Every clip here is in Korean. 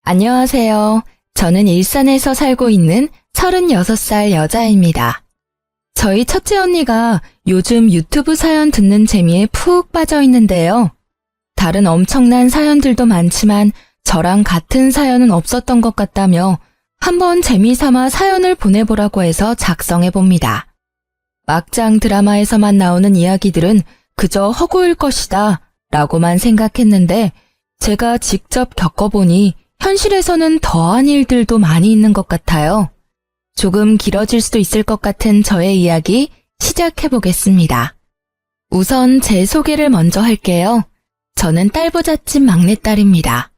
안녕하세요. 저는 일산에서 살고 있는 36살 여자입니다. 저희 첫째 언니가 요즘 유튜브 사연 듣는 재미에 푹 빠져 있는데요. 다른 엄청난 사연들도 많지만 저랑 같은 사연은 없었던 것 같다며 한번 재미삼아 사연을 보내보라고 해서 작성해봅니다. 막장 드라마에서만 나오는 이야기들은 그저 허구일 것이다 라고만 생각했는데 제가 직접 겪어보니 현실에서는 더한 일들도 많이 있는 것 같아요. 조금 길어질 수도 있을 것 같은 저의 이야기 시작해보겠습니다. 우선 제 소개를 먼저 할게요. 저는 딸부잣집 막내딸입니다.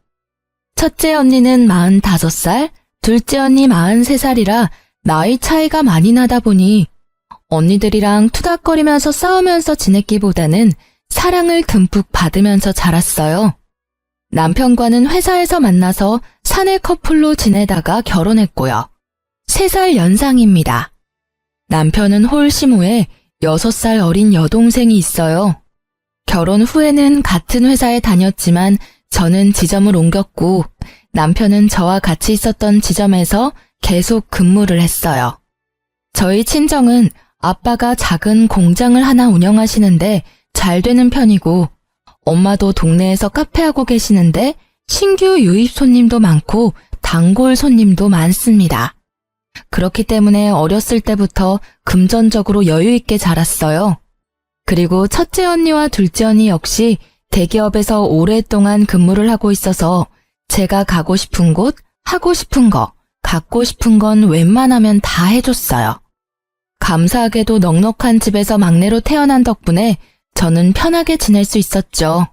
첫째 언니는 45살, 둘째 언니 43살이라 나이 차이가 많이 나다 보니 언니들이랑 투닥거리면서 싸우면서 지냈기보다는 사랑을 듬뿍 받으면서 자랐어요. 남편과는 회사에서 만나서 사내 커플로 지내다가 결혼했고요. 3살 연상입니다. 남편은 홀심 후에 6살 어린 여동생이 있어요. 결혼 후에는 같은 회사에 다녔지만 저는 지점을 옮겼고 남편은 저와 같이 있었던 지점에서 계속 근무를 했어요. 저희 친정은 아빠가 작은 공장을 하나 운영하시는데 잘 되는 편이고 엄마도 동네에서 카페하고 계시는데 신규 유입 손님도 많고 단골 손님도 많습니다. 그렇기 때문에 어렸을 때부터 금전적으로 여유 있게 자랐어요. 그리고 첫째 언니와 둘째 언니 역시 대기업에서 오랫동안 근무를 하고 있어서 제가 가고 싶은 곳, 하고 싶은 거, 갖고 싶은 건 웬만하면 다 해줬어요. 감사하게도 넉넉한 집에서 막내로 태어난 덕분에 저는 편하게 지낼 수 있었죠.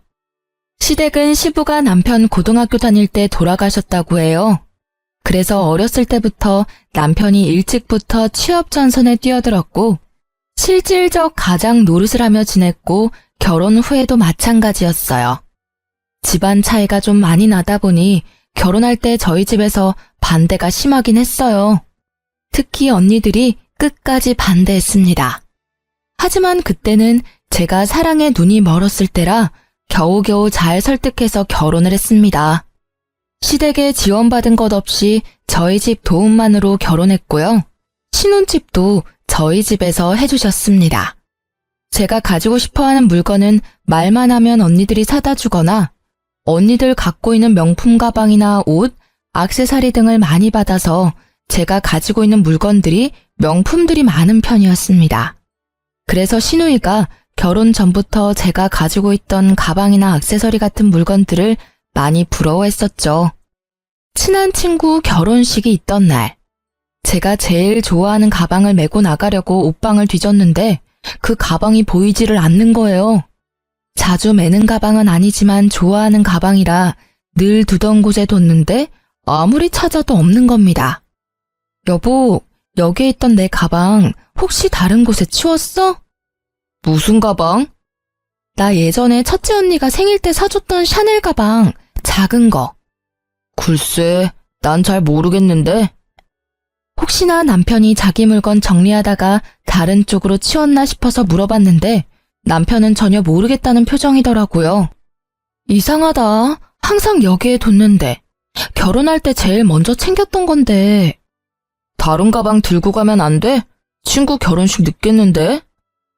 시댁은 시부가 남편 고등학교 다닐 때 돌아가셨다고 해요. 그래서 어렸을 때부터 남편이 일찍부터 취업 전선에 뛰어들었고 실질적 가장 노릇을 하며 지냈고 결혼 후에도 마찬가지였어요. 집안 차이가 좀 많이 나다 보니 결혼할 때 저희 집에서 반대가 심하긴 했어요. 특히 언니들이 끝까지 반대했습니다. 하지만 그때는 제가 사랑에 눈이 멀었을 때라 겨우겨우 잘 설득해서 결혼을 했습니다. 시댁에 지원받은 것 없이 저희 집 도움만으로 결혼했고요. 신혼집도 저희 집에서 해주셨습니다. 제가 가지고 싶어하는 물건은 말만 하면 언니들이 사다 주거나 언니들 갖고 있는 명품 가방이나 옷, 액세서리 등을 많이 받아서 제가 가지고 있는 물건들이 명품들이 많은 편이었습니다. 그래서 신우이가 결혼 전부터 제가 가지고 있던 가방이나 액세서리 같은 물건들을 많이 부러워했었죠. 친한 친구 결혼식이 있던 날, 제가 제일 좋아하는 가방을 메고 나가려고 옷방을 뒤졌는데 그 가방이 보이지를 않는 거예요. 자주 매는 가방은 아니지만 좋아하는 가방이라 늘 두던 곳에 뒀는데 아무리 찾아도 없는 겁니다. 여보, 여기에 있던 내 가방 혹시 다른 곳에 치웠어? 무슨 가방? 나 예전에 첫째 언니가 생일 때 사줬던 샤넬 가방, 작은 거. 글쎄, 난 잘 모르겠는데. 혹시나 남편이 자기 물건 정리하다가 다른 쪽으로 치웠나 싶어서 물어봤는데 남편은 전혀 모르겠다는 표정이더라고요. 이상하다. 항상 여기에 뒀는데. 결혼할 때 제일 먼저 챙겼던 건데. 다른 가방 들고 가면 안 돼? 친구 결혼식 늦겠는데?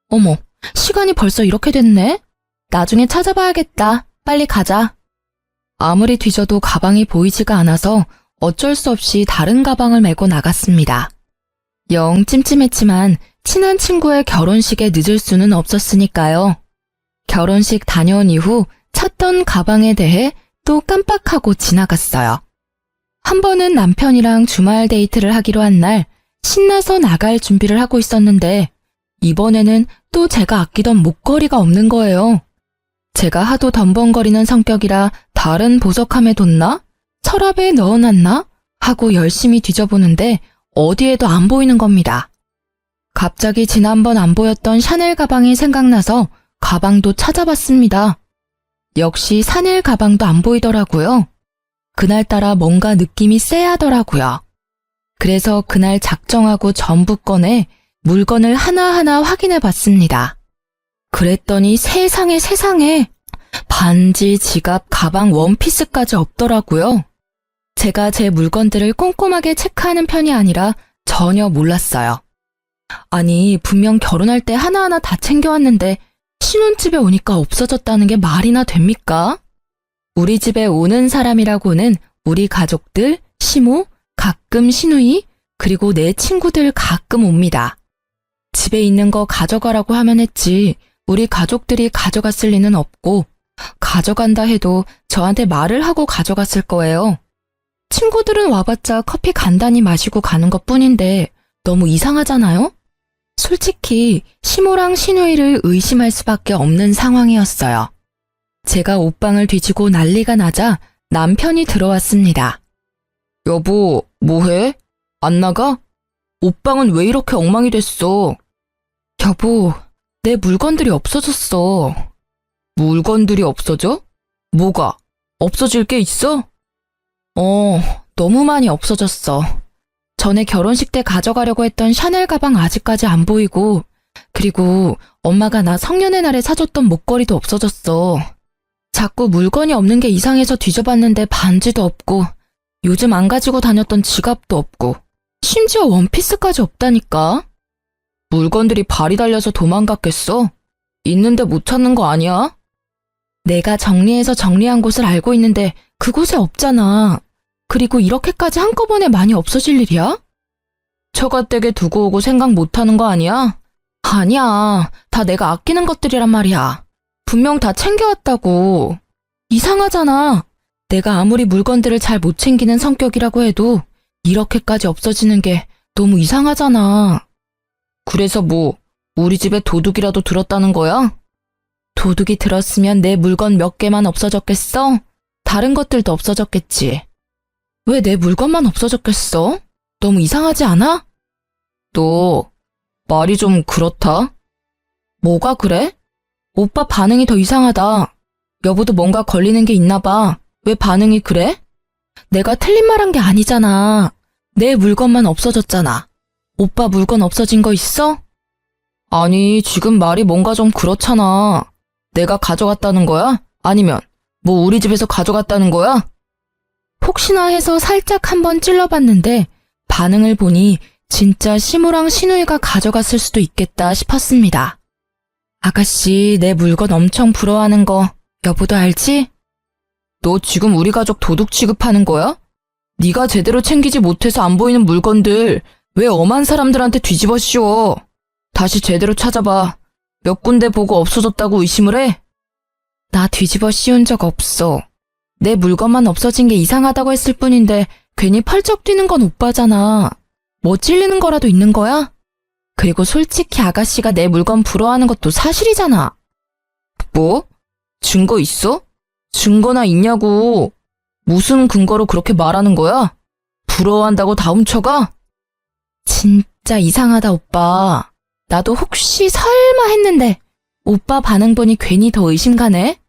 어머, 시간이 벌써 이렇게 됐네? 나중에 찾아봐야겠다. 빨리 가자. 아무리 뒤져도 가방이 보이지가 않아서 어쩔 수 없이 다른 가방을 메고 나갔습니다. 영 찜찜했지만 친한 친구의 결혼식에 늦을 수는 없었으니까요. 결혼식 다녀온 이후 찾던 가방에 대해 또 깜빡하고 지나갔어요. 한 번은 남편이랑 주말 데이트를 하기로 한 날 신나서 나갈 준비를 하고 있었는데 이번에는 또 제가 아끼던 목걸이가 없는 거예요. 제가 하도 덤벙거리는 성격이라 다른 보석함에 뒀나? 서랍에 넣어놨나? 하고 열심히 뒤져보는데 어디에도 안 보이는 겁니다. 갑자기 지난번 안 보였던 샤넬 가방이 생각나서 가방도 찾아봤습니다. 역시 샤넬 가방도 안 보이더라고요. 그날따라 뭔가 느낌이 쎄하더라고요. 그래서 그날 작정하고 전부 꺼내 물건을 하나하나 확인해 봤습니다. 그랬더니 세상에 반지, 지갑, 가방, 원피스까지 없더라고요. 제가 제 물건들을 꼼꼼하게 체크하는 편이 아니라 전혀 몰랐어요. 아니, 분명 결혼할 때 하나하나 다 챙겨왔는데 신혼집에 오니까 없어졌다는 게 말이나 됩니까? 우리 집에 오는 사람이라고는 우리 가족들, 시모, 가끔 시누이, 그리고 내 친구들 가끔 옵니다. 집에 있는 거 가져가라고 하면 했지 우리 가족들이 가져갔을 리는 없고 가져간다 해도 저한테 말을 하고 가져갔을 거예요. 친구들은 와봤자 커피 간단히 마시고 가는 것뿐인데 너무 이상하잖아요? 솔직히 시모랑 시누이를 의심할 수밖에 없는 상황이었어요. 제가 옷방을 뒤지고 난리가 나자 남편이 들어왔습니다. 여보, 뭐해? 안 나가? 옷방은 왜 이렇게 엉망이 됐어? 여보, 내 물건들이 없어졌어. 물건들이 없어져? 뭐가? 없어질 게 있어? 너무 많이 없어졌어. 전에 결혼식 때 가져가려고 했던 샤넬 가방 아직까지 안 보이고, 그리고 엄마가 나 성년의 날에 사줬던 목걸이도 없어졌어. 자꾸 물건이 없는 게 이상해서 뒤져봤는데 반지도 없고, 요즘 안 가지고 다녔던 지갑도 없고, 심지어 원피스까지 없다니까? 물건들이 발이 달려서 도망갔겠어? 있는데 못 찾는 거 아니야? 내가 정리해서 정리한 곳을 알고 있는데 그곳에 없잖아. 그리고 이렇게까지 한꺼번에 많이 없어질 일이야? 처가댁에 두고 오고 생각 못하는 거 아니야? 아니야. 다 내가 아끼는 것들이란 말이야. 분명 다 챙겨왔다고. 이상하잖아. 내가 아무리 물건들을 잘 못 챙기는 성격이라고 해도 이렇게까지 없어지는 게 너무 이상하잖아. 그래서 뭐, 우리 집에 도둑이라도 들었다는 거야? 도둑이 들었으면 내 물건 몇 개만 없어졌겠어? 다른 것들도 없어졌겠지. 왜 내 물건만 없어졌겠어? 너무 이상하지 않아? 너, 말이 좀 그렇다? 뭐가 그래? 오빠 반응이 더 이상하다. 여보도 뭔가 걸리는 게 있나 봐. 왜 반응이 그래? 내가 틀린 말 한 게 아니잖아. 내 물건만 없어졌잖아. 오빠 물건 없어진 거 있어? 아니, 지금 말이 뭔가 좀 그렇잖아. 내가 가져갔다는 거야? 아니면 뭐 우리 집에서 가져갔다는 거야? 혹시나 해서 살짝 한번 찔러봤는데 반응을 보니 진짜 시모랑 시누이가 가져갔을 수도 있겠다 싶었습니다. 아가씨, 내 물건 엄청 부러워하는 거 여보도 알지? 너 지금 우리 가족 도둑 취급하는 거야? 네가 제대로 챙기지 못해서 안 보이는 물건들 왜 엄한 사람들한테 뒤집어 씌워? 다시 제대로 찾아봐. 몇 군데 보고 없어졌다고 의심을 해? 나 뒤집어 씌운 적 없어. 내 물건만 없어진 게 이상하다고 했을 뿐인데 괜히 펄쩍 뛰는 건 오빠잖아. 뭐 찔리는 거라도 있는 거야? 그리고 솔직히 아가씨가 내 물건 부러워하는 것도 사실이잖아. 뭐? 증거 있어? 증거나 있냐고. 무슨 근거로 그렇게 말하는 거야? 부러워한다고 다 훔쳐가? 진짜 이상하다, 오빠. 나도 혹시 설마 했는데 오빠 반응 보니 괜히 더 의심가네?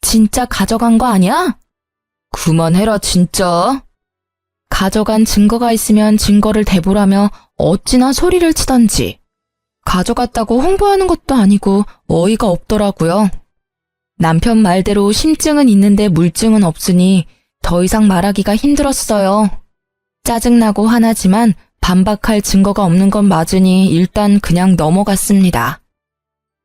진짜 가져간 거 아니야? 그만해라, 진짜. 가져간 증거가 있으면 증거를 대보라며 어찌나 소리를 치던지. 가져갔다고 홍보하는 것도 아니고 어이가 없더라고요. 남편 말대로 심증은 있는데 물증은 없으니 더 이상 말하기가 힘들었어요. 짜증나고 화나지만 반박할 증거가 없는 건 맞으니 일단 그냥 넘어갔습니다.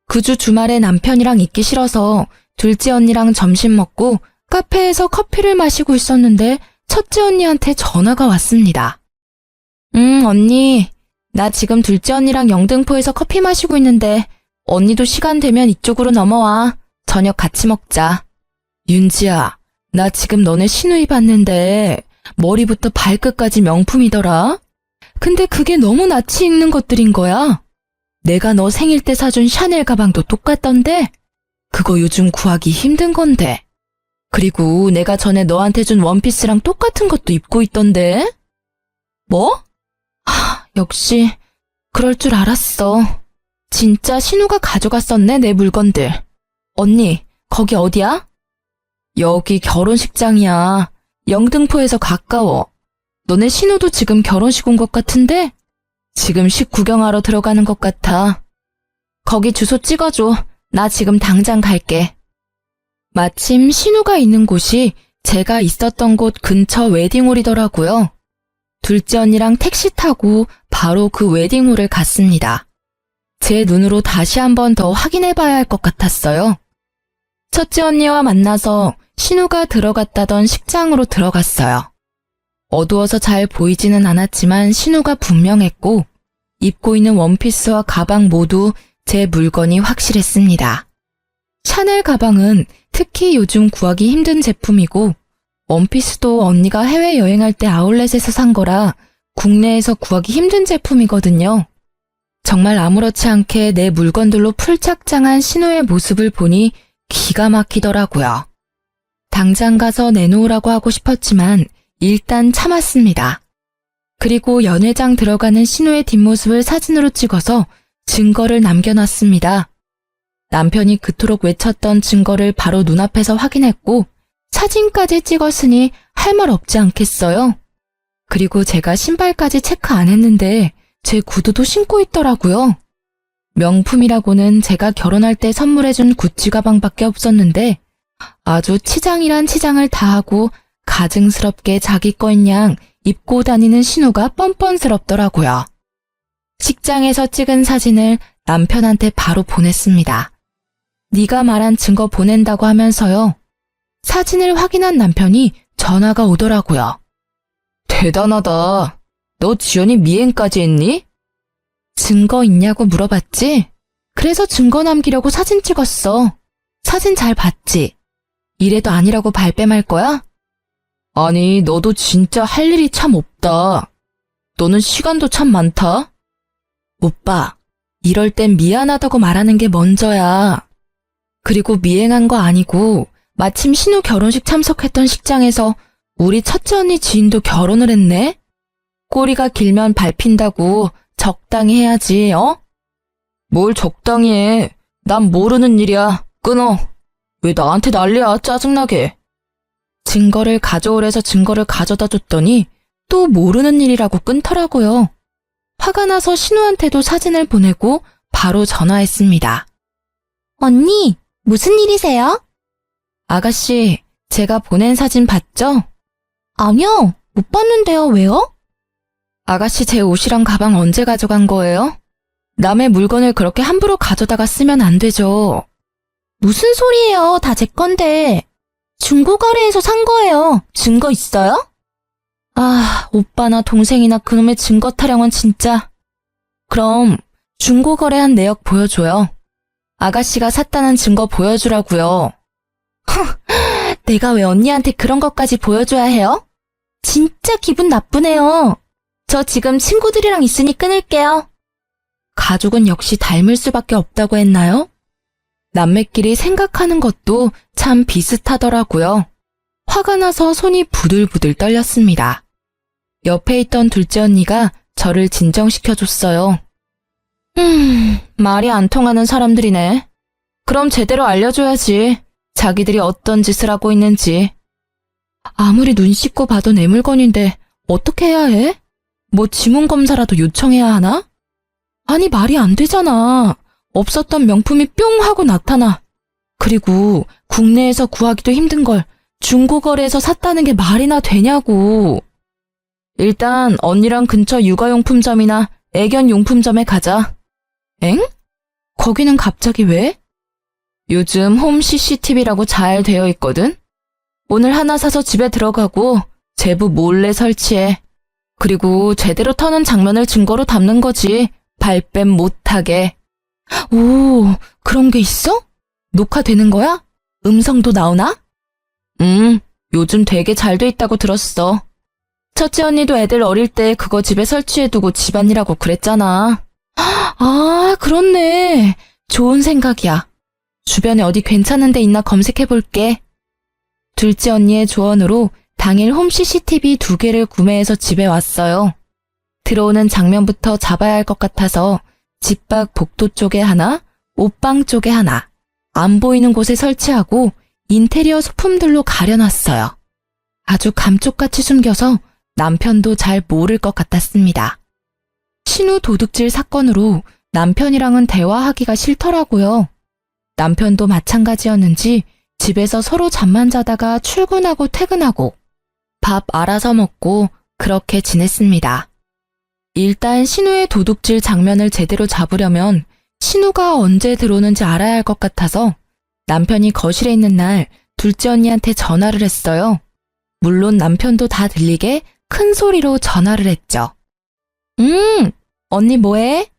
그 주 주말에 남편이랑 있기 싫어서 둘째 언니랑 점심 먹고 카페에서 커피를 마시고 있었는데 첫째 언니한테 전화가 왔습니다. 언니, 나 지금 둘째 언니랑 영등포에서 커피 마시고 있는데 언니도 시간 되면 이쪽으로 넘어와. 저녁 같이 먹자. 윤지야, 나 지금 너네 시누이 봤는데 머리부터 발끝까지 명품이더라. 근데 그게 너무 낯이 익는 것들인 거야. 내가 너 생일 때 사준 샤넬 가방도 똑같던데? 그거 요즘 구하기 힘든 건데. 그리고 내가 전에 너한테 준 원피스랑 똑같은 것도 입고 있던데? 뭐? 역시 그럴 줄 알았어. 진짜 신우가 가져갔었네, 내 물건들. 언니, 거기 어디야? 여기 결혼식장이야. 영등포에서 가까워. 너네 신우도 지금 결혼식 온 것 같은데? 지금 식 구경하러 들어가는 것 같아. 거기 주소 찍어줘. 나 지금 당장 갈게. 마침 신우가 있는 곳이 제가 있었던 곳 근처 웨딩홀이더라고요. 둘째 언니랑 택시 타고 바로 그 웨딩홀을 갔습니다. 제 눈으로 다시 한 번 더 확인해봐야 할 것 같았어요. 첫째 언니와 만나서 신우가 들어갔다던 식장으로 들어갔어요. 어두워서 잘 보이지는 않았지만 신우가 분명했고 입고 있는 원피스와 가방 모두 제 물건이 확실했습니다. 샤넬 가방은 특히 요즘 구하기 힘든 제품이고 원피스도 언니가 해외여행할 때 아울렛에서 산 거라 국내에서 구하기 힘든 제품이거든요. 정말 아무렇지 않게 내 물건들로 풀착장한 신우의 모습을 보니 기가 막히더라고요. 당장 가서 내놓으라고 하고 싶었지만 일단 참았습니다. 그리고 연회장 들어가는 신우의 뒷모습을 사진으로 찍어서 증거를 남겨놨습니다. 남편이 그토록 외쳤던 증거를 바로 눈앞에서 확인했고 사진까지 찍었으니 할 말 없지 않겠어요? 그리고 제가 신발까지 체크 안 했는데 제 구두도 신고 있더라고요. 명품이라고는 제가 결혼할 때 선물해준 구찌 가방밖에 없었는데 아주 치장이란 치장을 다하고 가증스럽게 자기 거인 양 입고 다니는 신우가 뻔뻔스럽더라고요. 식장에서 찍은 사진을 남편한테 바로 보냈습니다. 네가 말한 증거 보낸다고 하면서요. 사진을 확인한 남편이 전화가 오더라고요. 대단하다. 너 지연이 미행까지 했니? 증거 있냐고 물어봤지? 그래서 증거 남기려고 사진 찍었어. 사진 잘 봤지? 이래도 아니라고 발뺌할 거야? 아니, 너도 진짜 할 일이 참 없다. 너는 시간도 참 많다. 오빠, 이럴 땐 미안하다고 말하는 게 먼저야. 그리고 미행한 거 아니고 마침 신우 결혼식 참석했던 식장에서 우리 첫째 언니 지인도 결혼을 했네? 꼬리가 길면 밟힌다고 적당히 해야지, 어? 뭘 적당히 해. 난 모르는 일이야. 끊어. 왜 나한테 난리야, 짜증나게. 증거를 가져오래서 증거를 가져다 줬더니 또 모르는 일이라고 끊더라고요. 화가 나서 신우한테도 사진을 보내고 바로 전화했습니다. 언니, 무슨 일이세요? 아가씨, 제가 보낸 사진 봤죠? 아니요, 못 봤는데요. 왜요? 아가씨 제 옷이랑 가방 언제 가져간 거예요? 남의 물건을 그렇게 함부로 가져다가 쓰면 안 되죠. 무슨 소리예요? 다 제 건데. 중고거래에서 산 거예요. 증거 있어요? 아, 오빠나 동생이나 그놈의 증거 타령은 진짜. 그럼 중고거래한 내역 보여줘요. 아가씨가 샀다는 증거 보여주라고요. 내가 왜 언니한테 그런 것까지 보여줘야 해요? 진짜 기분 나쁘네요. 저 지금 친구들이랑 있으니 끊을게요. 가족은 역시 닮을 수밖에 없다고 했나요? 남매끼리 생각하는 것도 참 비슷하더라고요. 화가 나서 손이 부들부들 떨렸습니다. 옆에 있던 둘째 언니가 저를 진정시켜줬어요. 말이 안 통하는 사람들이네. 그럼 제대로 알려줘야지. 자기들이 어떤 짓을 하고 있는지. 아무리 눈 씻고 봐도 내 물건인데 어떻게 해야 해? 뭐 지문검사라도 요청해야 하나? 아니, 말이 안 되잖아. 없었던 명품이 뿅 하고 나타나. 그리고 국내에서 구하기도 힘든 걸 중고거래에서 샀다는 게 말이나 되냐고. 일단 언니랑 근처 육아용품점이나 애견용품점에 가자. 엥? 거기는 갑자기 왜? 요즘 홈 CCTV라고 잘 되어 있거든? 오늘 하나 사서 집에 들어가고 제부 몰래 설치해. 그리고 제대로 터는 장면을 증거로 담는 거지. 발뺌 못하게. 오, 그런 게 있어? 녹화되는 거야? 음성도 나오나? 요즘 되게 잘 돼 있다고 들었어. 첫째 언니도 애들 어릴 때 그거 집에 설치해두고 집안일하고 그랬잖아. 아, 그렇네. 좋은 생각이야. 주변에 어디 괜찮은 데 있나 검색해볼게. 둘째 언니의 조언으로 당일 홈 CCTV 2개를 구매해서 집에 왔어요. 들어오는 장면부터 잡아야 할 것 같아서 집 밖 복도 쪽에 하나, 옷방 쪽에 하나, 안 보이는 곳에 설치하고 인테리어 소품들로 가려놨어요. 아주 감쪽같이 숨겨서 남편도 잘 모를 것 같았습니다. 신우 도둑질 사건으로 남편이랑은 대화하기가 싫더라고요. 남편도 마찬가지였는지 집에서 서로 잠만 자다가 출근하고 퇴근하고 밥 알아서 먹고 그렇게 지냈습니다. 일단 신우의 도둑질 장면을 제대로 잡으려면 신우가 언제 들어오는지 알아야 할 것 같아서 남편이 거실에 있는 날 둘째 언니한테 전화를 했어요. 물론 남편도 다 들리게 큰 소리로 전화를 했죠. 언니 뭐해?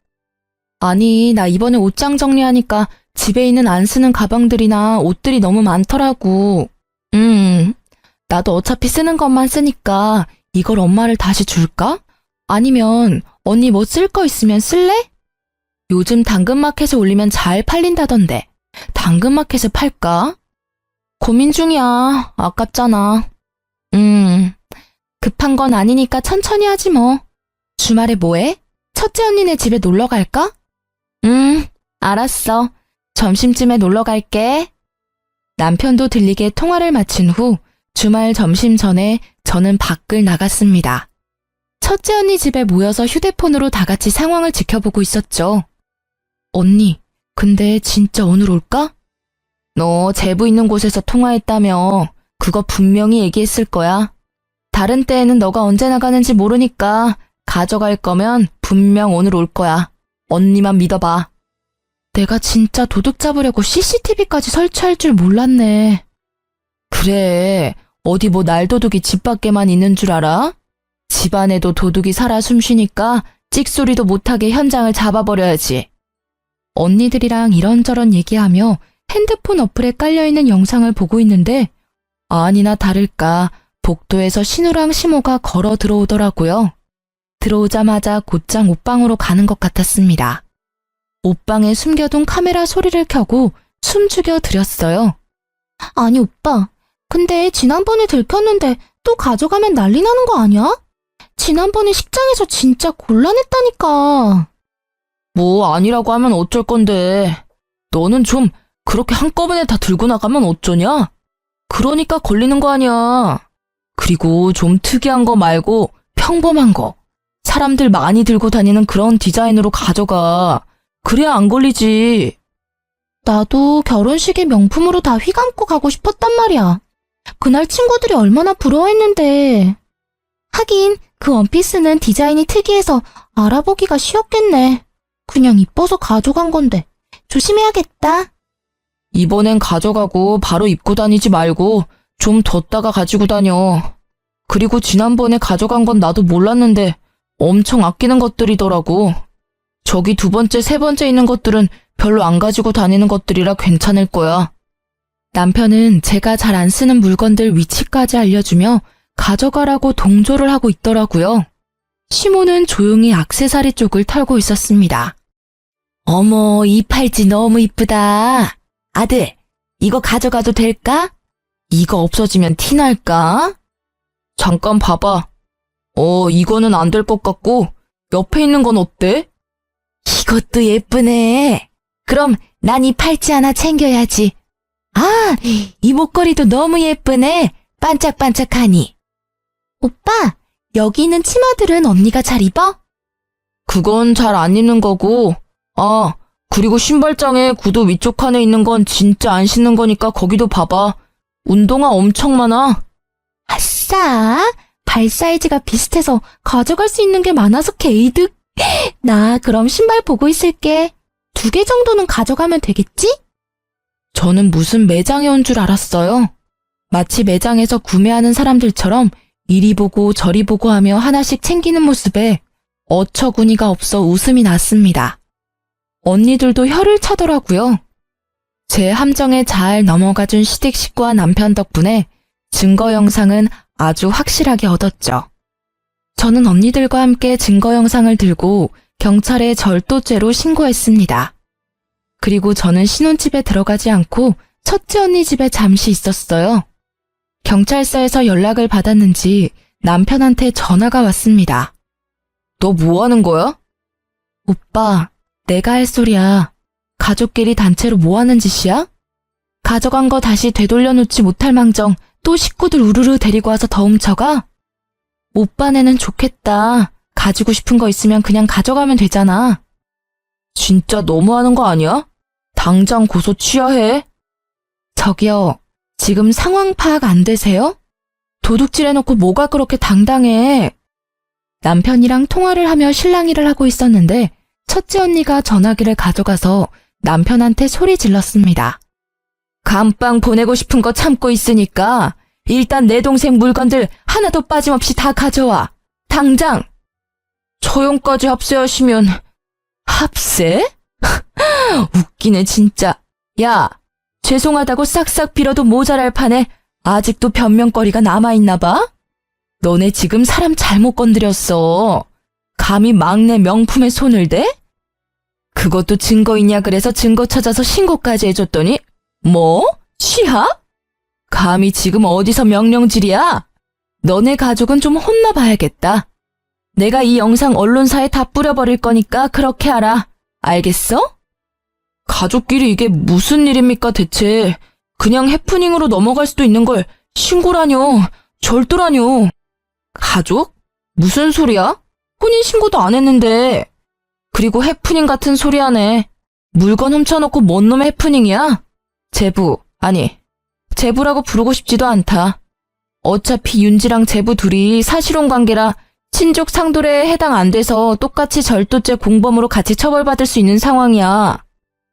아니, 나 이번에 옷장 정리하니까 집에 있는 안 쓰는 가방들이나 옷들이 너무 많더라고. 나도 어차피 쓰는 것만 쓰니까 이걸 엄마를 다시 줄까? 아니면 언니 뭐 쓸 거 있으면 쓸래? 요즘 당근마켓에 올리면 잘 팔린다던데 당근마켓에 팔까? 고민 중이야. 아깝잖아. 급한 건 아니니까 천천히 하지 뭐. 주말에 뭐해? 첫째 언니네 집에 놀러 갈까? 알았어. 점심쯤에 놀러 갈게. 남편도 들리게 통화를 마친 후 주말 점심 전에 저는 밖을 나갔습니다. 첫째 언니 집에 모여서 휴대폰으로 다 같이 상황을 지켜보고 있었죠. 언니, 근데 진짜 오늘 올까? 너 제부 있는 곳에서 통화했다며. 그거 분명히 얘기했을 거야. 다른 때에는 너가 언제 나가는지 모르니까 가져갈 거면 분명 오늘 올 거야. 언니만 믿어봐. 내가 진짜 도둑 잡으려고 CCTV까지 설치할 줄 몰랐네. 그래, 어디 뭐 날도둑이 집 밖에만 있는 줄 알아? 집 안에도 도둑이 살아 숨쉬니까 찍소리도 못하게 현장을 잡아버려야지. 언니들이랑 이런저런 얘기하며 핸드폰 어플에 깔려있는 영상을 보고 있는데 아니나 다를까 복도에서 신우랑 시모가 걸어 들어오더라고요. 들어오자마자 곧장 옷방으로 가는 것 같았습니다. 옷방에 숨겨둔 카메라 소리를 켜고 숨죽여 드렸어요. 아니 오빠, 근데 지난번에 들켰는데 또 가져가면 난리 나는 거 아니야? 지난번에 식장에서 진짜 곤란했다니까. 뭐 아니라고 하면 어쩔 건데. 너는 좀 그렇게 한꺼번에 다 들고 나가면 어쩌냐? 그러니까 걸리는 거 아니야. 그리고 좀 특이한 거 말고 평범한 거. 사람들 많이 들고 다니는 그런 디자인으로 가져가. 그래야 안 걸리지. 나도 결혼식에 명품으로 다 휘감고 가고 싶었단 말이야. 그날 친구들이 얼마나 부러워했는데. 하긴 그 원피스는 디자인이 특이해서 알아보기가 쉬웠겠네. 그냥 이뻐서 가져간 건데 조심해야겠다. 이번엔 가져가고 바로 입고 다니지 말고 좀 뒀다가 가지고 다녀. 그리고 지난번에 가져간 건 나도 몰랐는데 엄청 아끼는 것들이더라고. 저기 두 번째, 세 번째 있는 것들은 별로 안 가지고 다니는 것들이라 괜찮을 거야. 남편은 제가 잘 안 쓰는 물건들 위치까지 알려주며 가져가라고 동조를 하고 있더라고요. 시모는 조용히 액세서리 쪽을 털고 있었습니다. 어머, 이 팔찌 너무 이쁘다. 아들, 이거 가져가도 될까? 이거 없어지면 티날까? 잠깐 봐봐. 이거는 안 될 것 같고 옆에 있는 건 어때? 이것도 예쁘네. 그럼 난 이 팔찌 하나 챙겨야지. 아, 이 목걸이도 너무 예쁘네. 반짝반짝하니. 오빠, 여기 있는 치마들은 언니가 잘 입어? 그건 잘 안 입는 거고. 아, 그리고 신발장에 구두 위쪽 칸에 있는 건 진짜 안 신는 거니까 거기도 봐봐. 운동화 엄청 많아. 아싸, 발 사이즈가 비슷해서 가져갈 수 있는 게 많아서 개이득. 나 그럼 신발 보고 있을게. 2개 정도는 가져가면 되겠지? 저는 무슨 매장에 온 줄 알았어요. 마치 매장에서 구매하는 사람들처럼 이리 보고 저리 보고 하며 하나씩 챙기는 모습에 어처구니가 없어 웃음이 났습니다. 언니들도 혀를 차더라고요. 제 함정에 잘 넘어가준 시댁 식구와 남편 덕분에 증거 영상은 아주 확실하게 얻었죠. 저는 언니들과 함께 증거 영상을 들고 경찰에 절도죄로 신고했습니다. 그리고 저는 신혼집에 들어가지 않고 첫째 언니 집에 잠시 있었어요. 경찰서에서 연락을 받았는지 남편한테 전화가 왔습니다. 너 뭐 하는 거야? 오빠, 내가 할 소리야. 가족끼리 단체로 뭐 하는 짓이야? 가져간 거 다시 되돌려놓지 못할 망정 또 식구들 우르르 데리고 와서 더 훔쳐가? 오빠네는 좋겠다. 가지고 싶은 거 있으면 그냥 가져가면 되잖아. 진짜 너무하는 거 아니야? 당장 고소 취하해. 저기요, 지금 상황 파악 안 되세요? 도둑질해놓고 뭐가 그렇게 당당해? 남편이랑 통화를 하며 실랑이를 하고 있었는데 첫째 언니가 전화기를 가져가서 남편한테 소리 질렀습니다. 감빵 보내고 싶은 거 참고 있으니까 일단 내 동생 물건들 하나도 빠짐없이 다 가져와. 당장! 처형까지 합세하시면... 합세? 웃기네 진짜. 야, 죄송하다고 싹싹 빌어도 모자랄 판에 아직도 변명거리가 남아있나 봐? 너네 지금 사람 잘못 건드렸어. 감히 막내 명품에 손을 대? 그것도 증거 있냐 그래서 증거 찾아서 신고까지 해줬더니 뭐? 시합? 감히 지금 어디서 명령질이야? 너네 가족은 좀 혼나봐야겠다. 내가 이 영상 언론사에 다 뿌려버릴 거니까 그렇게 하라. 알겠어? 가족끼리 이게 무슨 일입니까 대체. 그냥 해프닝으로 넘어갈 수도 있는 걸 신고라뇨. 절도라뇨. 가족? 무슨 소리야? 혼인신고도 안 했는데. 그리고 해프닝 같은 소리 하네. 물건 훔쳐놓고 뭔 놈의 해프닝이야? 제부, 아니, 제부라고 부르고 싶지도 않다. 어차피 윤지랑 제부 둘이 사실혼 관계라 친족 상도례에 해당 안 돼서 똑같이 절도죄 공범으로 같이 처벌받을 수 있는 상황이야.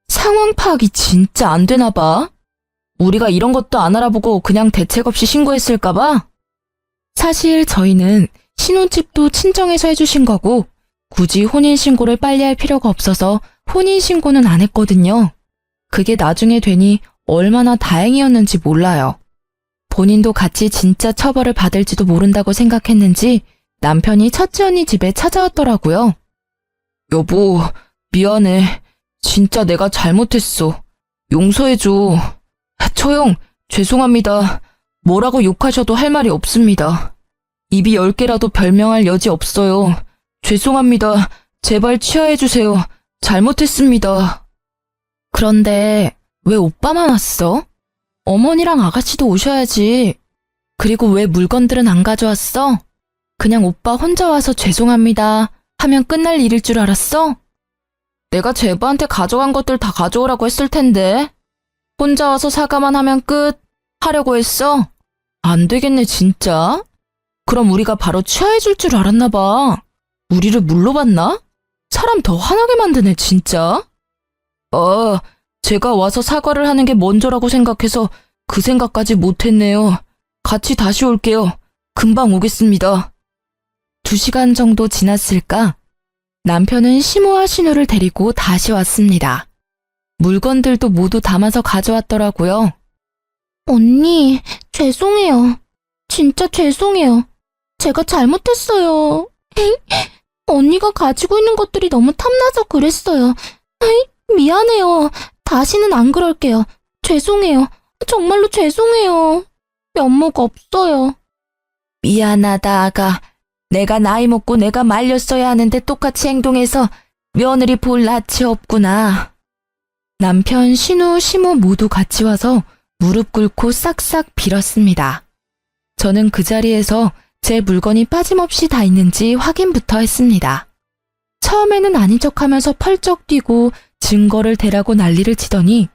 상황 파악이 진짜 안 되나 봐. 우리가 이런 것도 안 알아보고 그냥 대책 없이 신고했을까 봐? 사실 저희는 신혼집도 친정에서 해주신 거고 굳이 혼인신고를 빨리 할 필요가 없어서 혼인신고는 안 했거든요. 그게 나중에 되니 얼마나 다행이었는지 몰라요. 본인도 같이 진짜 처벌을 받을지도 모른다고 생각했는지 남편이 첫째 언니 집에 찾아왔더라고요. 여보, 미안해. 진짜 내가 잘못했어. 용서해줘. 처형, 죄송합니다. 뭐라고 욕하셔도 할 말이 없습니다. 입이 10개라도 별명할 여지 없어요. 죄송합니다. 제발 치하해주세요. 잘못했습니다. 그런데 왜 오빠만 왔어? 어머니랑 아가씨도 오셔야지. 그리고 왜 물건들은 안 가져왔어? 그냥 오빠 혼자 와서 죄송합니다 하면 끝날 일일 줄 알았어? 내가 제부한테 가져간 것들 다 가져오라고 했을 텐데. 혼자 와서 사과만 하면 끝 하려고 했어? 안 되겠네 진짜. 그럼 우리가 바로 취하해줄 줄 알았나 봐. 우리를 물로 봤나? 사람 더 화나게 만드네 진짜. 제가 와서 사과를 하는 게 먼저라고 생각해서 그 생각까지 못했네요. 같이 다시 올게요. 금방 오겠습니다. 2시간 정도 지났을까? 남편은 시모와 신우를 데리고 다시 왔습니다. 물건들도 모두 담아서 가져왔더라고요. 언니, 죄송해요. 진짜 죄송해요. 제가 잘못했어요. 언니가 가지고 있는 것들이 너무 탐나서 그랬어요. 미안해요. 다시는 안 그럴게요. 죄송해요. 정말로 죄송해요. 면목 없어요. 미안하다, 아가. 내가 나이 먹고 내가 말렸어야 하는데 똑같이 행동해서 며느리 볼 낯이 없구나. 남편, 신우, 시모 모두 같이 와서 무릎 꿇고 싹싹 빌었습니다. 저는 그 자리에서 제 물건이 빠짐없이 다 있는지 확인부터 했습니다. 처음에는 아닌 척하면서 펄쩍 뛰고 증거를 대라고 난리를 치더니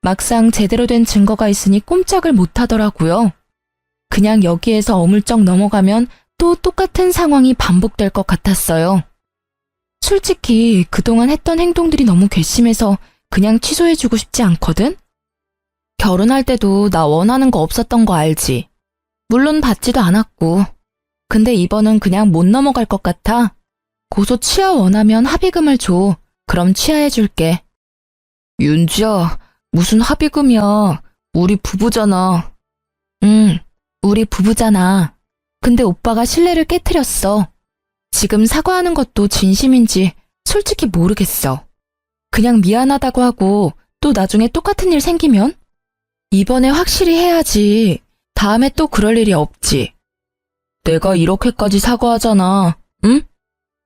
막상 제대로 된 증거가 있으니 꼼짝을 못하더라고요. 그냥 여기에서 어물쩍 넘어가면 또 똑같은 상황이 반복될 것 같았어요. 솔직히 그동안 했던 행동들이 너무 괘씸해서 그냥 취소해주고 싶지 않거든? 결혼할 때도 나 원하는 거 없었던 거 알지? 물론 받지도 않았고. 근데 이번은 그냥 못 넘어갈 것 같아. 고소 취하 원하면 합의금을 줘. 그럼 취하해줄게. 윤지야, 무슨 합의금이야. 우리 부부잖아. 응, 우리 부부잖아. 근데 오빠가 신뢰를 깨트렸어. 지금 사과하는 것도 진심인지 솔직히 모르겠어. 그냥 미안하다고 하고 또 나중에 똑같은 일 생기면? 이번에 확실히 해야지. 다음에 또 그럴 일이 없지. 내가 이렇게까지 사과하잖아. 응?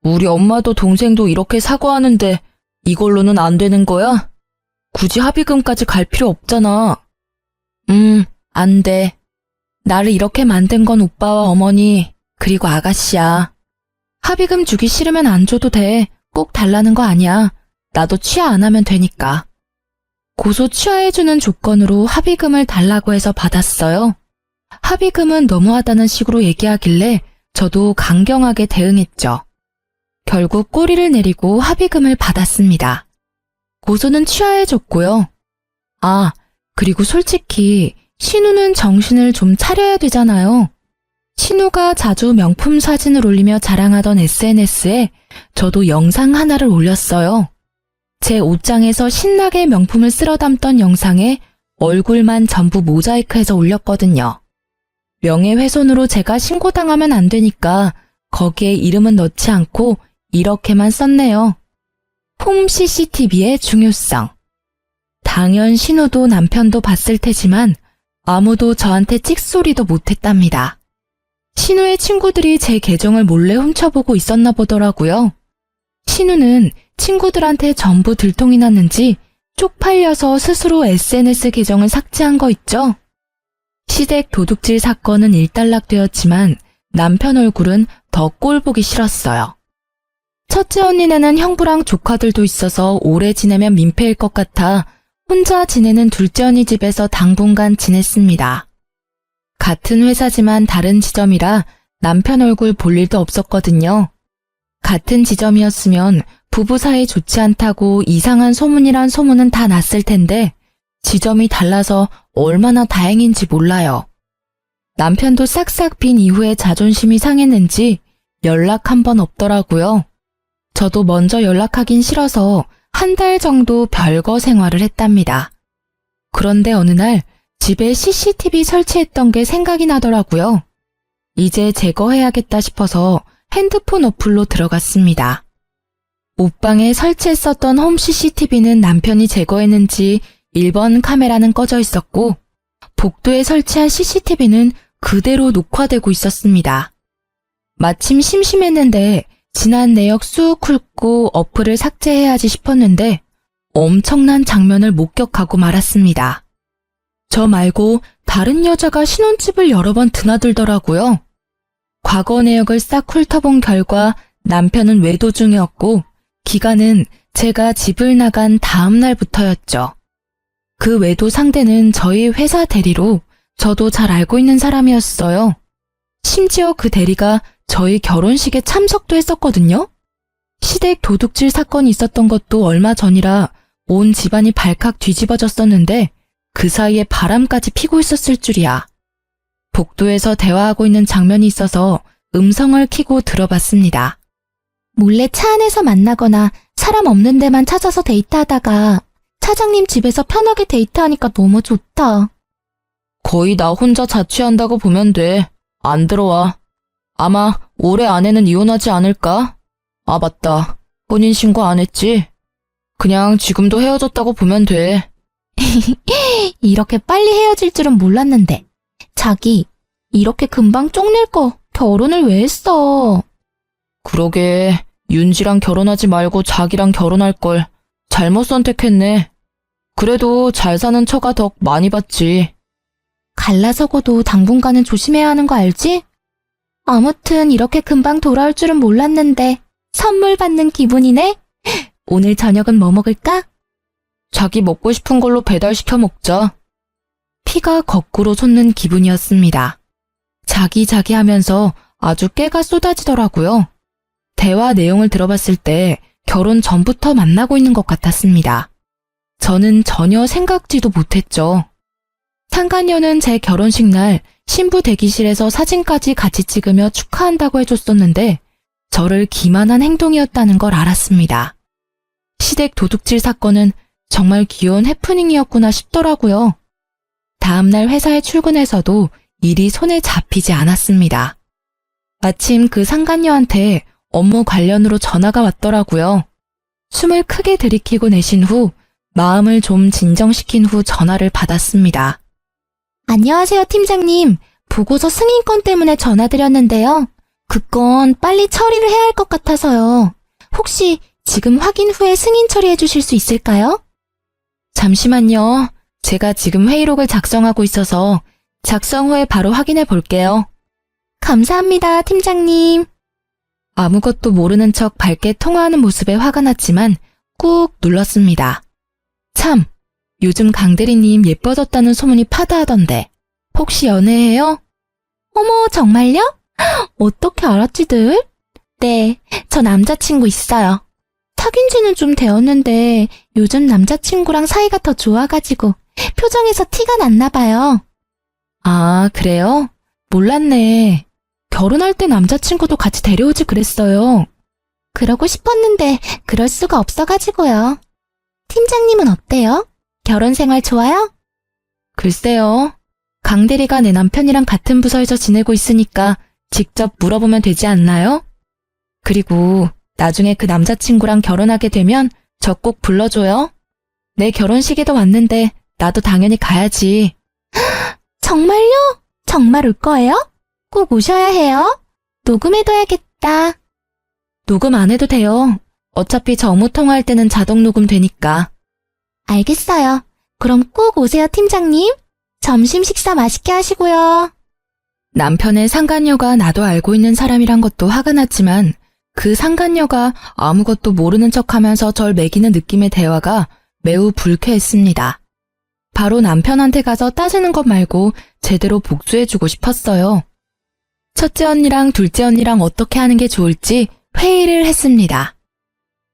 우리 엄마도 동생도 이렇게 사과하는데 이걸로는 안 되는 거야? 굳이 합의금까지 갈 필요 없잖아. 안 돼. 나를 이렇게 만든 건 오빠와 어머니, 그리고 아가씨야. 합의금 주기 싫으면 안 줘도 돼. 꼭 달라는 거 아니야. 나도 취하 안 하면 되니까. 고소 취하해주는 조건으로 합의금을 달라고 해서 받았어요. 합의금은 너무하다는 식으로 얘기하길래 저도 강경하게 대응했죠. 결국 꼬리를 내리고 합의금을 받았습니다. 고소는 취하해줬고요. 아, 그리고 솔직히 신우는 정신을 좀 차려야 되잖아요. 신우가 자주 명품 사진을 올리며 자랑하던 SNS에 저도 영상 하나를 올렸어요. 제 옷장에서 신나게 명품을 쓸어 담던 영상에 얼굴만 전부 모자이크해서 올렸거든요. 명예훼손으로 제가 신고당하면 안 되니까 거기에 이름은 넣지 않고 이렇게만 썼네요. 홈 CCTV의 중요성. 당연 신우도 남편도 봤을 테지만 아무도 저한테 찍소리도 못했답니다. 신우의 친구들이 제 계정을 몰래 훔쳐보고 있었나 보더라고요. 신우는 친구들한테 전부 들통이 났는지 쪽팔려서 스스로 SNS 계정을 삭제한 거 있죠? 시댁 도둑질 사건은 일단락되었지만 남편 얼굴은 더 꼴 보기 싫었어요. 첫째 언니네는 형부랑 조카들도 있어서 오래 지내면 민폐일 것 같아 혼자 지내는 둘째 언니 집에서 당분간 지냈습니다. 같은 회사지만 다른 지점이라 남편 얼굴 볼 일도 없었거든요. 같은 지점이었으면 부부 사이 좋지 않다고 이상한 소문이란 소문은 다 났을 텐데 지점이 달라서 얼마나 다행인지 몰라요. 남편도 싹싹 빈 이후에 자존심이 상했는지 연락 한 번 없더라고요. 저도 먼저 연락하긴 싫어서 한 달 정도 별거 생활을 했답니다. 그런데 어느 날 집에 CCTV 설치했던 게 생각이 나더라고요. 이제 제거해야겠다 싶어서 핸드폰 어플로 들어갔습니다. 옷방에 설치했었던 홈 CCTV는 남편이 제거했는지 1번 카메라는 꺼져 있었고 복도에 설치한 CCTV는 그대로 녹화되고 있었습니다. 마침 심심했는데 지난 내역 쑥 훑고 어플을 삭제해야지 싶었는데 엄청난 장면을 목격하고 말았습니다. 저 말고 다른 여자가 신혼집을 여러 번 드나들더라고요. 과거 내역을 싹 훑어본 결과 남편은 외도 중이었고 기간은 제가 집을 나간 다음 날부터였죠. 그 외도 상대는 저희 회사 대리로 저도 잘 알고 있는 사람이었어요. 심지어 그 대리가 저희 결혼식에 참석도 했었거든요. 시댁 도둑질 사건이 있었던 것도 얼마 전이라 온 집안이 발칵 뒤집어졌었는데 그 사이에 바람까지 피고 있었을 줄이야. 복도에서 대화하고 있는 장면이 있어서 음성을 켜고 들어봤습니다. 몰래 차 안에서 만나거나 사람 없는 데만 찾아서 데이트하다가 차장님 집에서 편하게 데이트하니까 너무 좋다. 거의 나 혼자 자취한다고 보면 돼. 안 들어와. 아마 올해 안에는 이혼하지 않을까? 아, 맞다. 혼인신고 안 했지? 그냥 지금도 헤어졌다고 보면 돼. 이렇게 빨리 헤어질 줄은 몰랐는데. 자기, 이렇게 금방 쪽낼 거 결혼을 왜 했어? 그러게, 윤지랑 결혼하지 말고 자기랑 결혼할 걸. 잘못 선택했네. 그래도 잘 사는 처가 덕 많이 봤지. 갈라서고도 당분간은 조심해야 하는 거 알지? 아무튼 이렇게 금방 돌아올 줄은 몰랐는데 선물 받는 기분이네? 오늘 저녁은 뭐 먹을까? 자기 먹고 싶은 걸로 배달시켜 먹자. 피가 거꾸로 솟는 기분이었습니다. 자기 하면서 아주 깨가 쏟아지더라고요. 대화 내용을 들어봤을 때 결혼 전부터 만나고 있는 것 같았습니다. 저는 전혀 생각지도 못했죠. 상간녀는 제 결혼식 날 신부 대기실에서 사진까지 같이 찍으며 축하한다고 해줬었는데 저를 기만한 행동이었다는 걸 알았습니다. 시댁 도둑질 사건은 정말 귀여운 해프닝이었구나 싶더라고요. 다음날 회사에 출근해서도 일이 손에 잡히지 않았습니다. 마침 그 상간녀한테 업무 관련으로 전화가 왔더라고요. 숨을 크게 들이키고 내쉰 후 마음을 좀 진정시킨 후 전화를 받았습니다. 안녕하세요, 팀장님. 보고서 승인권 때문에 전화드렸는데요. 그 건 빨리 처리를 해야 할 것 같아서요. 혹시 지금 확인 후에 승인 처리해 주실 수 있을까요? 잠시만요. 제가 지금 회의록을 작성하고 있어서 작성 후에 바로 확인해 볼게요. 감사합니다, 팀장님. 아무것도 모르는 척 밝게 통화하는 모습에 화가 났지만 꾹 눌렀습니다. 참, 요즘 강대리님 예뻐졌다는 소문이 파다하던데 혹시 연애해요? 어머, 정말요? 어떻게 알았지들? 네, 저 남자친구 있어요. 사귄 지는 좀 되었는데 요즘 남자친구랑 사이가 더 좋아가지고 표정에서 티가 났나 봐요. 아, 그래요? 몰랐네. 결혼할 때 남자친구도 같이 데려오지 그랬어요. 그러고 싶었는데 그럴 수가 없어가지고요. 팀장님은 어때요? 결혼 생활 좋아요? 글쎄요. 강대리가 내 남편이랑 같은 부서에서 지내고 있으니까 직접 물어보면 되지 않나요? 그리고 나중에 그 남자친구랑 결혼하게 되면 저 꼭 불러줘요. 내 결혼식에도 왔는데 나도 당연히 가야지. 정말요? 정말 올 거예요? 꼭 오셔야 해요. 녹음해둬야겠다. 녹음 안 해도 돼요. 어차피 저 업무 통화할 때는 자동 녹음 되니까. 알겠어요. 그럼 꼭 오세요, 팀장님. 점심 식사 맛있게 하시고요. 남편의 상간녀가 나도 알고 있는 사람이란 것도 화가 났지만 그 상간녀가 아무것도 모르는 척하면서 절 매기는 느낌의 대화가 매우 불쾌했습니다. 바로 남편한테 가서 따지는 것 말고 제대로 복수해주고 싶었어요. 첫째 언니랑 둘째 언니랑 어떻게 하는 게 좋을지 회의를 했습니다.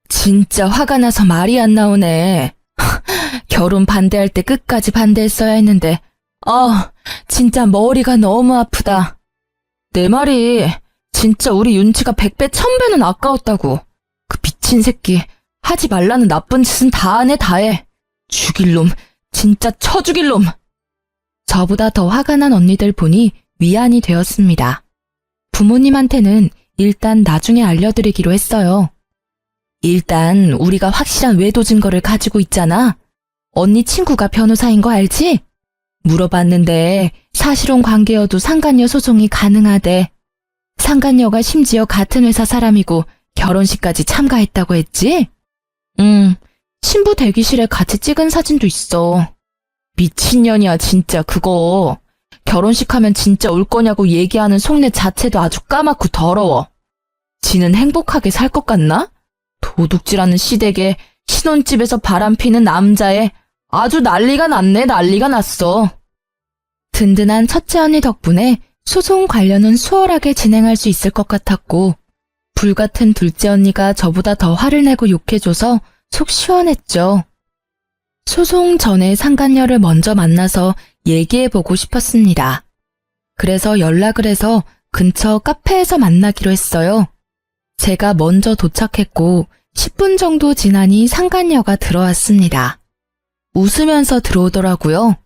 진짜 화가 나서 말이 안 나오네. 결혼 반대할 때 끝까지 반대했어야 했는데 진짜 머리가 너무 아프다. 내 말이 진짜 우리 윤치가 100배 1000배는 아까웠다고. 그 미친 새끼 하지 말라는 나쁜 짓은 다 하네 다 해. 죽일 놈, 진짜 쳐 죽일 놈. 저보다 더 화가 난 언니들 보니 위안이 되었습니다. 부모님한테는 일단 나중에 알려드리기로 했어요. 일단 우리가 확실한 외도 증거를 가지고 있잖아. 언니 친구가 변호사인 거 알지? 물어봤는데 사실혼 관계여도 상간녀 소송이 가능하대. 상간녀가 심지어 같은 회사 사람이고 결혼식까지 참가했다고 했지? 신부 대기실에 같이 찍은 사진도 있어. 미친년이야 진짜 그거. 결혼식 하면 진짜 올 거냐고 얘기하는 속내 자체도 아주 까맣고 더러워. 지는 행복하게 살 것 같나? 도둑질하는 시댁에 신혼집에서 바람피는 남자애 아주 난리가 났네 난리가 났어. 든든한 첫째 언니 덕분에 소송 관련은 수월하게 진행할 수 있을 것 같았고 불같은 둘째 언니가 저보다 더 화를 내고 욕해줘서 속 시원했죠. 소송 전에 상간녀를 먼저 만나서 얘기해보고 싶었습니다. 그래서 연락을 해서 근처 카페에서 만나기로 했어요. 제가 먼저 도착했고 10분 정도 지나니 상간녀가 들어왔습니다. 웃으면서 들어오더라고요.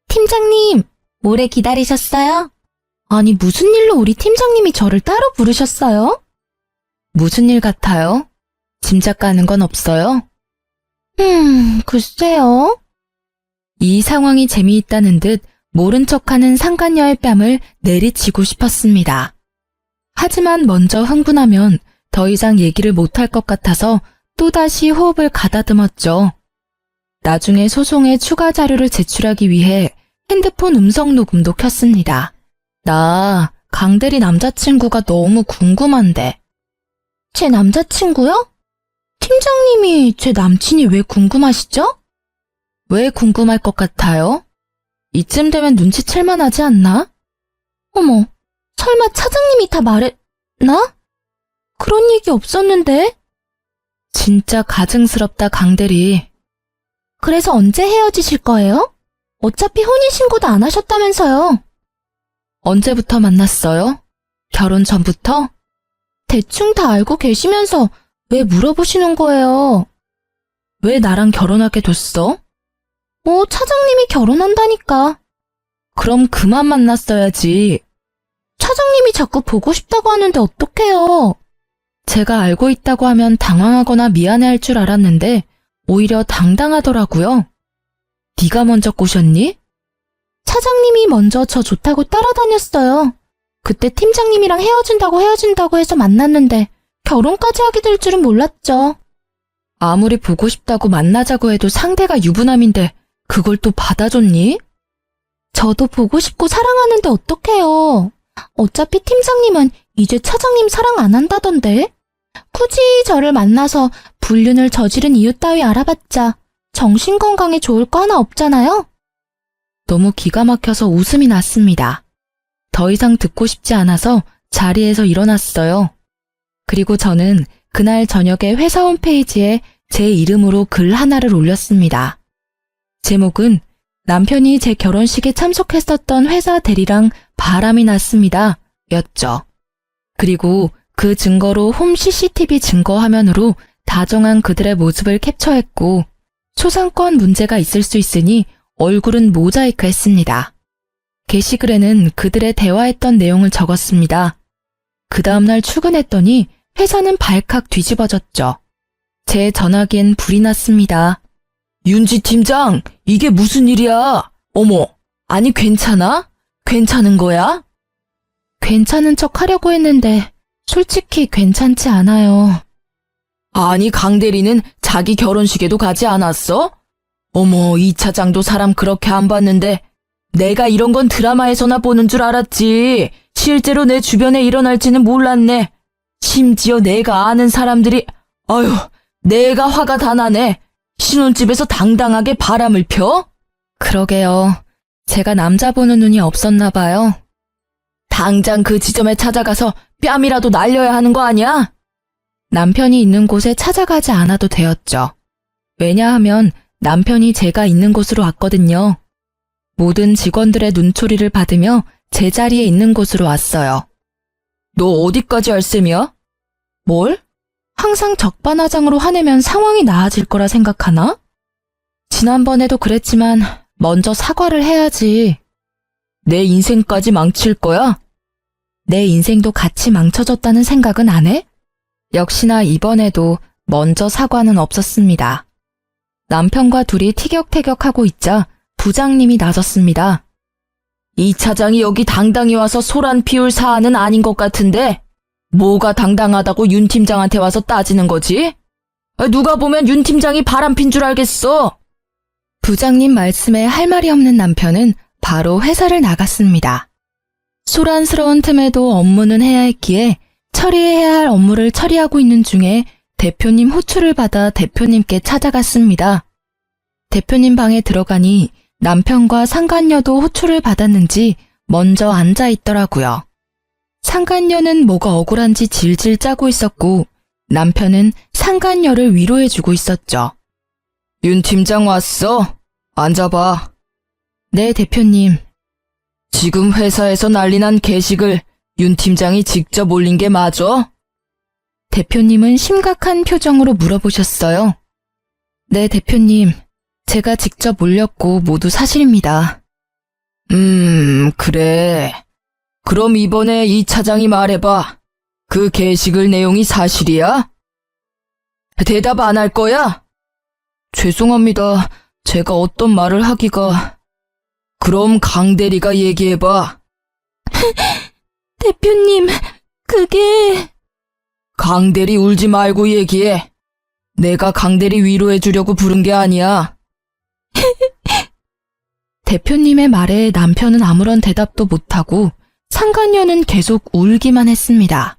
팀장님, 오래 기다리셨어요? 아니 무슨 일로 우리 팀장님이 저를 따로 부르셨어요? 무슨 일 같아요? 짐작 가는 건 없어요? 글쎄요. 이 상황이 재미있다는 듯 모른 척하는 상간녀의 뺨을 내리치고 싶었습니다. 하지만 먼저 흥분하면 더 이상 얘기를 못할 것 같아서 또다시 호흡을 가다듬었죠. 나중에 소송에 추가 자료를 제출하기 위해 핸드폰 음성 녹음도 켰습니다. 나 강대리 남자친구가 너무 궁금한데. 제 남자친구요? 팀장님이 제 남친이 왜 궁금하시죠? 왜 궁금할 것 같아요? 이쯤 되면 눈치챌만 하지 않나? 어머, 설마 차장님이 다 말했나? 그런 얘기 없었는데? 진짜 가증스럽다 강대리. 그래서 언제 헤어지실 거예요? 어차피 혼인신고도 안 하셨다면서요. 언제부터 만났어요? 결혼 전부터? 대충 다 알고 계시면서 왜 물어보시는 거예요? 왜 나랑 결혼하게 됐어? 차장님이 결혼한다니까. 그럼 그만 만났어야지. 차장님이 자꾸 보고 싶다고 하는데 어떡해요? 제가 알고 있다고 하면 당황하거나 미안해할 줄 알았는데 오히려 당당하더라고요. 네가 먼저 꼬셨니? 차장님이 먼저 저 좋다고 따라다녔어요. 그때 팀장님이랑 헤어진다고 해서 만났는데 결혼까지 하게 될 줄은 몰랐죠. 아무리 보고 싶다고 만나자고 해도 상대가 유부남인데 그걸 또 받아줬니? 저도 보고 싶고 사랑하는데 어떡해요. 어차피 팀장님은 이제 차장님 사랑 안 한다던데. 굳이 저를 만나서 불륜을 저지른 이유 따위 알아봤자 정신건강에 좋을 거 하나 없잖아요? 너무 기가 막혀서 웃음이 났습니다. 더 이상 듣고 싶지 않아서 자리에서 일어났어요. 그리고 저는 그날 저녁에 회사 홈페이지에 제 이름으로 글 하나를 올렸습니다. 제목은 남편이 제 결혼식에 참석했었던 회사 대리랑 바람이 났습니다. 였죠. 그리고 그 증거로 홈 CCTV 증거 화면으로 다정한 그들의 모습을 캡처했고 초상권 문제가 있을 수 있으니 얼굴은 모자이크 했습니다. 게시글에는 그들의 대화했던 내용을 적었습니다. 그 다음날 출근했더니 회사는 발칵 뒤집어졌죠. 제 전화기엔 불이 났습니다. 윤지 팀장, 이게 무슨 일이야? 어머, 아니 괜찮아? 괜찮은 거야? 괜찮은 척 하려고 했는데 솔직히 괜찮지 않아요. 아니 강 대리는 자기 결혼식에도 가지 않았어? 어머, 이 차장도 사람 그렇게 안 봤는데 내가 이런 건 드라마에서나 보는 줄 알았지. 실제로 내 주변에 일어날지는 몰랐네. 심지어 내가 아는 사람들이 아휴, 내가 화가 다 나네. 신혼집에서 당당하게 바람을 펴? 그러게요. 제가 남자 보는 눈이 없었나 봐요. 당장 그 지점에 찾아가서 뺨이라도 날려야 하는 거 아니야? 남편이 있는 곳에 찾아가지 않아도 되었죠. 왜냐하면 남편이 제가 있는 곳으로 왔거든요. 모든 직원들의 눈초리를 받으며 제 자리에 있는 곳으로 왔어요. 너 어디까지 할 셈이야? 뭘? 항상 적반하장으로 화내면 상황이 나아질 거라 생각하나? 지난번에도 그랬지만 먼저 사과를 해야지. 내 인생까지 망칠 거야? 내 인생도 같이 망쳐졌다는 생각은 안 해? 역시나 이번에도 먼저 사과는 없었습니다. 남편과 둘이 티격태격하고 있자 부장님이 나섰습니다. 이 차장이 여기 당당히 와서 소란 피울 사안은 아닌 것 같은데 뭐가 당당하다고 윤 팀장한테 와서 따지는 거지? 누가 보면 윤 팀장이 바람핀 줄 알겠어. 부장님 말씀에 할 말이 없는 남편은 바로 회사를 나갔습니다. 소란스러운 틈에도 업무는 해야 했기에 처리해야 할 업무를 처리하고 있는 중에 대표님 호출을 받아 대표님께 찾아갔습니다. 대표님 방에 들어가니 남편과 상간녀도 호출을 받았는지 먼저 앉아 있더라고요. 상간녀는 뭐가 억울한지 질질 짜고 있었고 남편은 상간녀를 위로해주고 있었죠. 윤 팀장 왔어? 앉아봐. 네, 대표님. 지금 회사에서 난리난 게시글 윤 팀장이 직접 올린 게 맞아? 대표님은 심각한 표정으로 물어보셨어요. 네, 대표님. 제가 직접 올렸고 모두 사실입니다. 그래. 그럼 이번에 이 차장이 말해봐. 그 게시글 내용이 사실이야? 대답 안 할 거야? 죄송합니다. 제가 어떤 말을 하기가... 그럼 강 대리가 얘기해봐. 대표님, 그게... 강 대리 울지 말고 얘기해. 내가 강 대리 위로해주려고 부른 게 아니야. 대표님의 말에 남편은 아무런 대답도 못하고 상간녀는 계속 울기만 했습니다.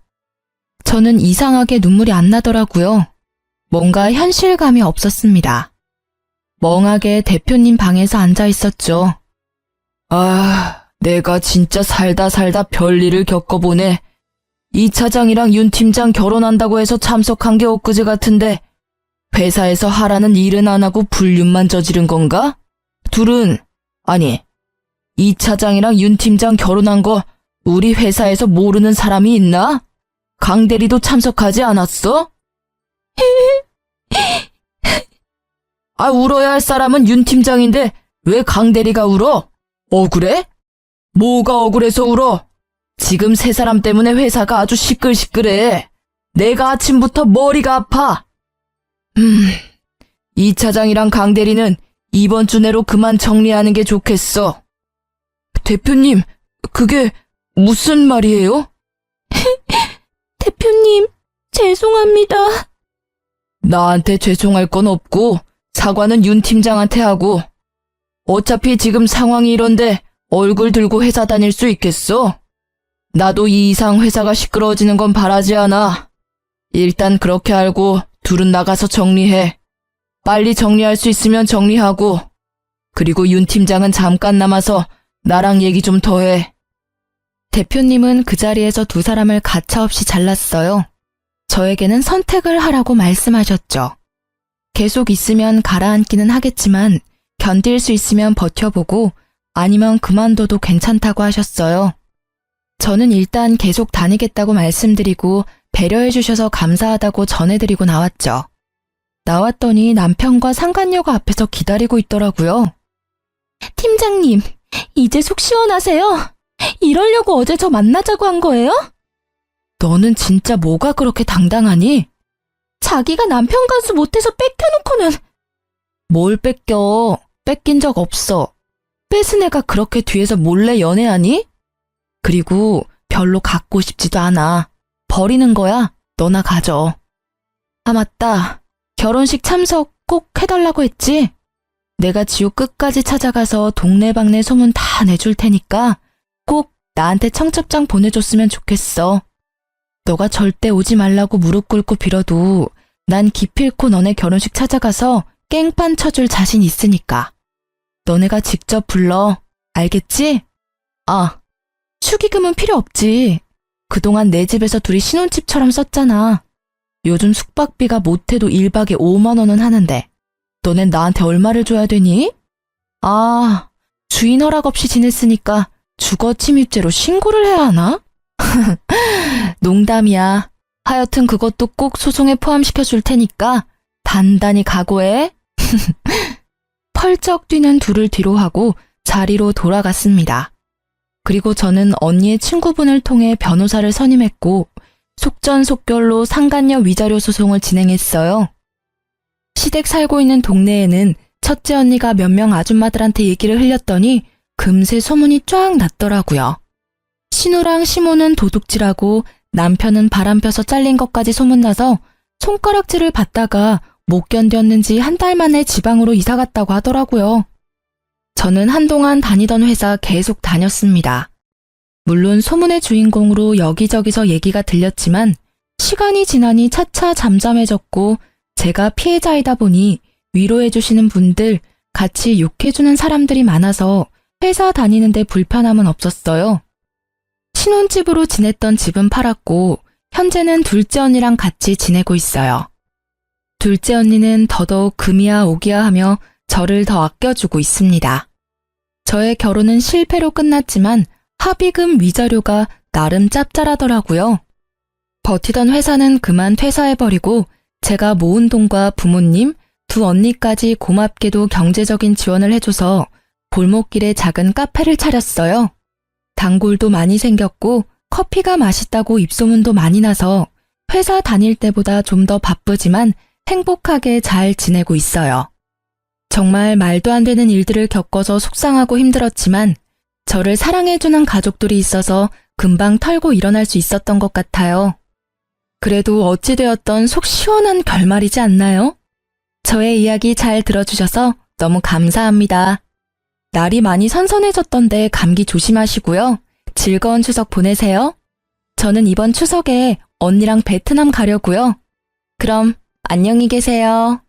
저는 이상하게 눈물이 안 나더라고요. 뭔가 현실감이 없었습니다. 멍하게 대표님 방에서 앉아 있었죠. 아, 내가 진짜 살다 별일을 겪어보네. 이 차장이랑 윤 팀장 결혼한다고 해서 참석한 게 엊그제 같은데 회사에서 하라는 일은 안 하고 불륜만 저지른 건가? 둘은, 아니, 이 차장이랑 윤 팀장 결혼한 거 우리 회사에서 모르는 사람이 있나? 강 대리도 참석하지 않았어? 아, 울어야 할 사람은 윤 팀장인데 왜 강 대리가 울어? 억울해? 뭐가 억울해서 울어? 지금 세 사람 때문에 회사가 아주 시끌시끌해. 내가 아침부터 머리가 아파. 이 차장이랑 강 대리는 이번 주 내로 그만 정리하는 게 좋겠어. 대표님, 그게 무슨 말이에요? 대표님, 죄송합니다. 나한테 죄송할 건 없고 사과는 윤 팀장한테 하고. 어차피 지금 상황이 이런데 얼굴 들고 회사 다닐 수 있겠어? 나도 이 이상 회사가 시끄러워지는 건 바라지 않아. 일단 그렇게 알고 둘은 나가서 정리해. 빨리 정리할 수 있으면 정리하고. 그리고 윤 팀장은 잠깐 남아서 나랑 얘기 좀 더 해. 대표님은 그 자리에서 두 사람을 가차없이 잘랐어요. 저에게는 선택을 하라고 말씀하셨죠. 계속 있으면 가라앉기는 하겠지만 견딜 수 있으면 버텨보고 아니면 그만둬도 괜찮다고 하셨어요. 저는 일단 계속 다니겠다고 말씀드리고 배려해 주셔서 감사하다고 전해드리고 나왔죠. 나왔더니 남편과 상간녀가 앞에서 기다리고 있더라고요. 팀장님, 이제 속 시원하세요? 이러려고 어제 저 만나자고 한 거예요? 너는 진짜 뭐가 그렇게 당당하니? 자기가 남편 간수 못해서 뺏겨놓고는. 뭘 뺏겨? 뺏긴 적 없어. 뺏은 애가 그렇게 뒤에서 몰래 연애하니? 그리고 별로 갖고 싶지도 않아. 버리는 거야. 너나 가져. 아, 맞다. 결혼식 참석 꼭 해달라고 했지? 내가 지옥 끝까지 찾아가서 동네방네 소문 다 내줄 테니까 꼭 나한테 청첩장 보내줬으면 좋겠어. 너가 절대 오지 말라고 무릎 꿇고 빌어도 난 기필코 너네 결혼식 찾아가서 깽판 쳐줄 자신 있으니까. 너네가 직접 불러. 알겠지? 아, 축의금은 필요 없지. 그동안 내 집에서 둘이 신혼집처럼 썼잖아. 요즘 숙박비가 못해도 1박에 5만 원은 하는데 너넨 나한테 얼마를 줘야 되니? 아, 주인 허락 없이 지냈으니까 주거 침입죄로 신고를 해야 하나? 농담이야. 하여튼 그것도 꼭 소송에 포함시켜 줄 테니까 단단히 각오해. 펄쩍 뛰는 둘을 뒤로 하고 자리로 돌아갔습니다. 그리고 저는 언니의 친구분을 통해 변호사를 선임했고 속전속결로 상간녀 위자료 소송을 진행했어요. 시댁 살고 있는 동네에는 첫째 언니가 몇 명 아줌마들한테 얘기를 흘렸더니 금세 소문이 쫙 났더라고요. 신우랑 시모는 도둑질하고 남편은 바람펴서 잘린 것까지 소문나서 손가락질을 받다가 못 견뎠는지 한 달 만에 지방으로 이사 갔다고 하더라고요. 저는 한동안 다니던 회사 계속 다녔습니다. 물론 소문의 주인공으로 여기저기서 얘기가 들렸지만 시간이 지나니 차차 잠잠해졌고 제가 피해자이다 보니 위로해주시는 분들, 같이 욕해주는 사람들이 많아서 회사 다니는데 불편함은 없었어요. 신혼집으로 지냈던 집은 팔았고 현재는 둘째 언니랑 같이 지내고 있어요. 둘째 언니는 더더욱 금이야 오기야 하며 저를 더 아껴주고 있습니다. 저의 결혼은 실패로 끝났지만 합의금 위자료가 나름 짭짤하더라고요. 버티던 회사는 그만 퇴사해버리고 제가 모은 돈과 부모님, 두 언니까지 고맙게도 경제적인 지원을 해줘서 골목길에 작은 카페를 차렸어요. 단골도 많이 생겼고 커피가 맛있다고 입소문도 많이 나서 회사 다닐 때보다 좀 더 바쁘지만 행복하게 잘 지내고 있어요. 정말 말도 안 되는 일들을 겪어서 속상하고 힘들었지만 저를 사랑해주는 가족들이 있어서 금방 털고 일어날 수 있었던 것 같아요. 그래도 어찌되었던 속 시원한 결말이지 않나요? 저의 이야기 잘 들어주셔서 너무 감사합니다. 날이 많이 선선해졌던데 감기 조심하시고요. 즐거운 추석 보내세요. 저는 이번 추석에 언니랑 베트남 가려고요. 그럼 안녕히 계세요.